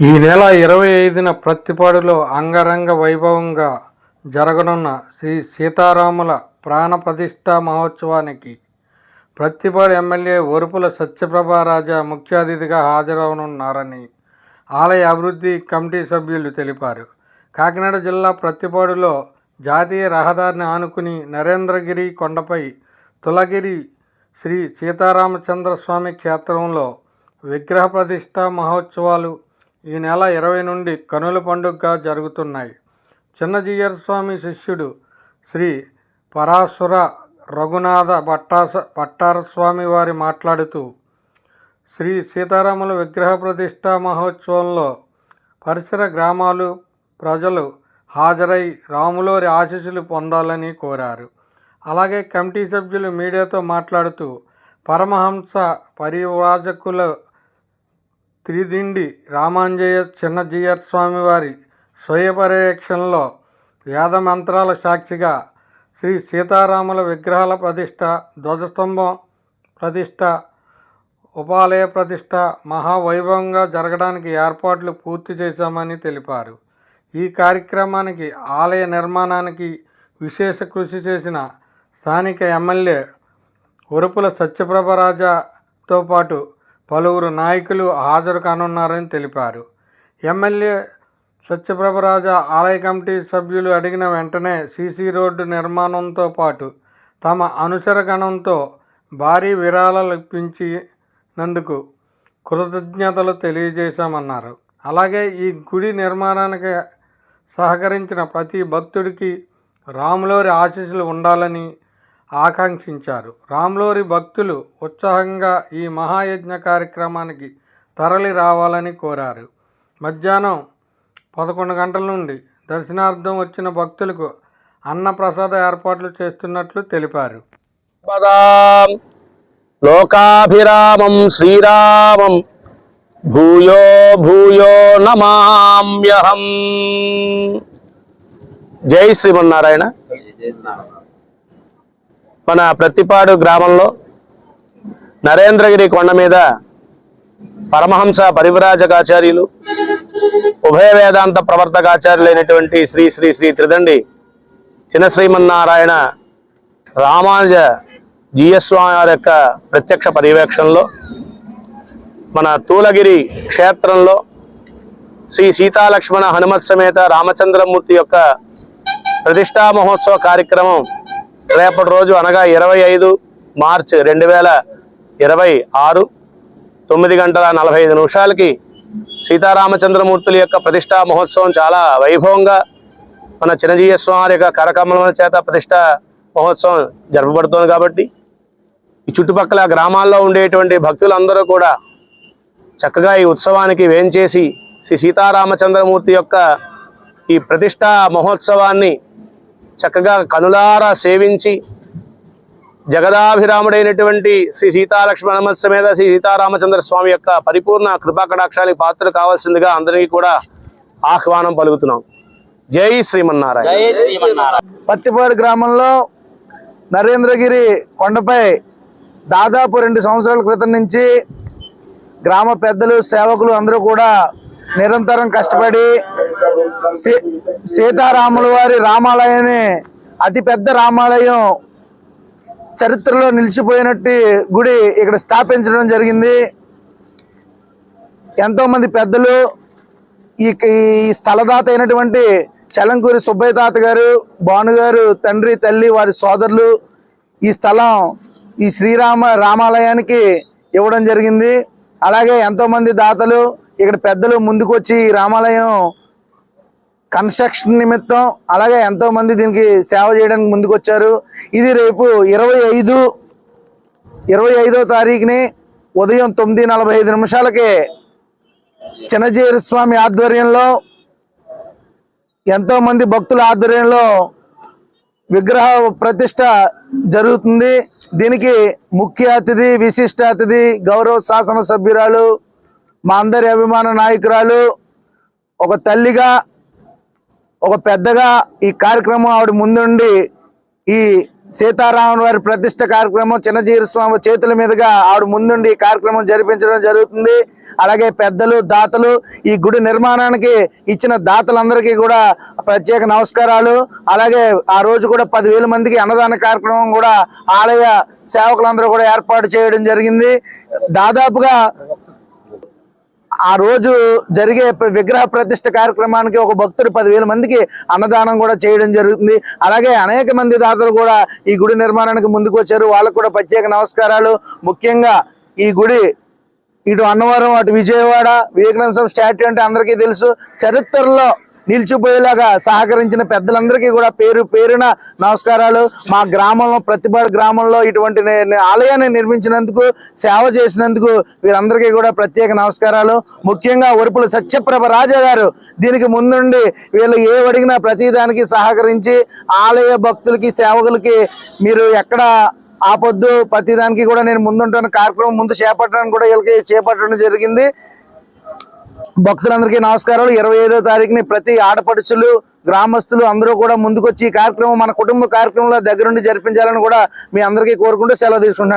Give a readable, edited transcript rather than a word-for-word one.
ఈ నెల 25న ప్రత్తిపాడులో అంగరంగ వైభవంగా జరగనున్న శ్రీ సీతారాముల ప్రాణప్రతిష్ఠ మహోత్సవానికి ప్రత్తిపాడు ఎమ్మెల్యే ఒరుపుల సత్యప్రభారాజా ముఖ్య అతిథిగా హాజరవనున్నారని ఆలయ అభివృద్ధి కమిటీ సభ్యులు తెలిపారు. కాకినాడ జిల్లా ప్రత్తిపాడులో జాతీయ రహదారిని ఆనుకుని నరేంద్రగిరి కొండపై తులగిరి శ్రీ సీతారామచంద్ర స్వామి క్షేత్రంలో విగ్రహ ప్రతిష్ఠ మహోత్సవాలు ఈ నెల 20 నుండి కనుల పండుగగా జరుగుతున్నాయి. చిన్నజీయర్ స్వామి శిష్యుడు శ్రీ పరాశుర రఘునాథ భట్టారస్వామి వారి మాట్లాడుతూ, శ్రీ సీతారాముల విగ్రహ ప్రతిష్ఠ మహోత్సవంలో పరిసర గ్రామాలు ప్రజలు హాజరై రాములోరి ఆశీస్సులు పొందాలని కోరారు. అలాగే కమిటీ సభ్యులు మీడియాతో మాట్లాడుతూ, పరమహంస పరివ్రాజకుల త్రిదిండి రామాంజయ చిన్నజీయర్ స్వామి వారి స్వయ పర్యవేక్షణలో వేద మంత్రాల సాక్షిగా శ్రీ సీతారాముల విగ్రహాల ప్రతిష్ఠ, ధ్వజస్తంభం ప్రతిష్ఠ, ఉపాలయ ప్రతిష్ఠ మహావైభవంగా జరగడానికి ఏర్పాట్లు పూర్తి చేశామని తెలిపారు. ఈ కార్యక్రమానికి ఆలయ నిర్మాణానికి విశేష కృషి చేసిన స్థానిక ఎమ్మెల్యే ఒరుపుల సత్యప్రభారాజాతో పాటు పలువురు నాయకులు హాజరు కానున్నారని తెలిపారు. ఎమ్మెల్యే సత్యప్రభారాజా ఆలయ కమిటీ సభ్యులు అడిగిన వెంటనే సీసీ రోడ్డు నిర్మాణంతో పాటు తమ అనుచరగణంతో భారీ విరాళాలు ఇప్పించినందుకు కృతజ్ఞతలు తెలియజేశామన్నారు. అలాగే ఈ గుడి నిర్మాణానికి సహకరించిన ప్రతి భక్తుడికి రాములోరి ఆశీస్సులు ఉండాలని ఆకాంక్షించారు. రాములోరి భక్తులు ఉత్సాహంగా ఈ మహాయజ్ఞ కార్యక్రమానికి తరలి రావాలని కోరారు. మధ్యాహ్నం 11 గంటల నుండి దర్శనార్థం వచ్చిన భక్తులకు అన్నప్రసాద ఏర్పాట్లు చేస్తున్నట్లు తెలిపారు. లోకాభిరామం శ్రీరామం భూయో భూయో నమామ్యహం. జై శ్రీమన్నారాయణ. మన ప్రత్తిపాడు గ్రామంలో నరేంద్రగిరి కొండ మీద పరమహంస పరివ్రాజకాచార్యులు, ఉభయ వేదాంత ప్రవర్తకాచార్యులైనటువంటి శ్రీ శ్రీ శ్రీ త్రిదండి చిన్న శ్రీమన్నారాయణ రామానుజ జీయస్వామి వారి యొక్క ప్రత్యక్ష పర్యవేక్షణలో మన తూలగిరి క్షేత్రంలో శ్రీ సీతాలక్ష్మణ హనుమత్ సమేత రామచంద్రమూర్తి యొక్క ప్రతిష్టా మహోత్సవ కార్యక్రమం రేపటి రోజు అనగా 25 మార్చి 2026 9:45 సీతారామచంద్రమూర్తుల యొక్క ప్రతిష్టా మహోత్సవం చాలా వైభవంగా మన చిన్నజీయ స్వామి యొక్క కరకమల చేత ప్రతిష్టా మహోత్సవం జరపబడుతోంది. కాబట్టి ఈ చుట్టుపక్కల గ్రామాల్లో ఉండేటువంటి భక్తులందరూ కూడా చక్కగా ఈ ఉత్సవానికి వేంచేసి శ్రీ సీతారామచంద్రమూర్తి యొక్క ఈ ప్రతిష్టా మహోత్సవాన్ని చక్కగా కనులారా సేవించి జగదాభిరాముడైనటువంటి శ్రీ సీతాలక్ష్మణ సమేత శ్రీ సీతారామచంద్ర స్వామి యొక్క పరిపూర్ణ కృపాకటాక్షానికి పాత్ర కావాల్సిందిగా అందరికీ కూడా ఆహ్వానం పలుకుతున్నాం. జై శ్రీమన్నారాయణ. పత్తిపాడు గ్రామంలో నరేంద్రగిరి కొండపై దాదాపు 2 సంవత్సరాల క్రితం నుంచి గ్రామ పెద్దలు, సేవకులు అందరూ కూడా నిరంతరం కష్టపడి సీతారాముల వారి రామాలయాన్ని, అతిపెద్ద రామాలయం, చరిత్రలో నిలిచిపోయినట్టు గుడి ఇక్కడ స్థాపించడం జరిగింది. ఎంతోమంది పెద్దలు, ఈ స్థలదాత అయినటువంటి చలంకూరి సుబ్బయ్య తాత గారు, భానుగారు తండ్రి, తల్లి, వారి సోదరులు ఈ స్థలం ఈ రామాలయానికి ఇవ్వడం జరిగింది. అలాగే ఎంతోమంది దాతలు, ఇక్కడ పెద్దలు ముందుకు వచ్చి రామాలయం కన్స్ట్రక్షన్ నిమిత్తం అలాగే ఎంతోమంది దీనికి సేవ చేయడానికి ముందుకు వచ్చారు. ఇది రేపు 25వ తారీఖుని ఉదయం 9:45 చిన్నజీయర్ స్వామి ఆధ్వర్యంలో, ఎంతోమంది భక్తుల ఆధ్వర్యంలో విగ్రహ ప్రతిష్ట జరుగుతుంది. దీనికి ముఖ్య అతిథి, విశిష్ట అతిథి, గౌరవ శాసన సభ్యురాలు, మా అందరి అభిమాన నాయకురాలు, ఒక తల్లిగా, ఒక పెద్దగా ఈ కార్యక్రమం ఆవిడ ముందుండి ఈ సీతారాముల వారి ప్రతిష్ట కార్యక్రమం చిన్నజీర స్వామి చేతుల మీదుగా ఆవిడ ముందుండి ఈ కార్యక్రమం జరిపించడం జరుగుతుంది. అలాగే పెద్దలు దాతలు ఈ గుడి నిర్మాణానికి ఇచ్చిన దాతలందరికీ కూడా ప్రత్యేక నమస్కారాలు. అలాగే ఆ రోజు కూడా 10,000 మందికి అన్నదాన కార్యక్రమం కూడా ఆలయ సేవకులందరూ కూడా ఏర్పాటు చేయడం జరిగింది. దాదాపుగా ఆ రోజు జరిగే విగ్రహ ప్రతిష్ఠ కార్యక్రమానికి ఒక భక్తుడు 10,000 మందికి అన్నదానం కూడా చేయడం జరుగుతుంది. అలాగే అనేక మంది దాతలు కూడా ఈ గుడి నిర్మాణానికి ముందుకు వచ్చారు. వాళ్ళకు కూడా ప్రత్యేక నమస్కారాలు. ముఖ్యంగా ఈ గుడి ఇటు అన్నవరం అటు విజయవాడ వివేకానంద స్టాట్యూ అంటే అందరికీ తెలుసు. చరిత్రలో నిలిచిపోయేలాగా సహకరించిన పెద్దలందరికీ కూడా పేరు పేరున నమస్కారాలు. మా గ్రామంలో ప్రతిపాడు గ్రామంలో ఇటువంటి ఆలయాన్ని నిర్మించినందుకు సేవ చేసినందుకు వీరందరికీ కూడా ప్రత్యేక నమస్కారాలు. ముఖ్యంగా ఒరుపుల సత్యప్రభ రాజా గారు దీనికి ముందుండి వీళ్ళు అడిగినా ప్రతిదానికి సహకరించి ఆలయ భక్తులకి సేవకులకి మీరు ఎక్కడ ఆపొద్దు ప్రతిదానికి కూడా నేను ముందుంటాను కార్యక్రమం ముందు చేపట్టడానికి కూడా వీళ్ళకి చేపట్టడం జరిగింది. భక్తులందరికీ నమస్కారాలు. 25వ తారీఖుని ప్రతి ఆడపడుచులు గ్రామస్తులు అందరూ కూడా ముందుకొచ్చి ఈ కార్యక్రమం మన కుటుంబ కార్యక్రమంలో దగ్గరుండి జరిపించాలని కూడా మీ అందరికీ కోరుకుంటూ సెలవు తీసుకుంటున్నాను.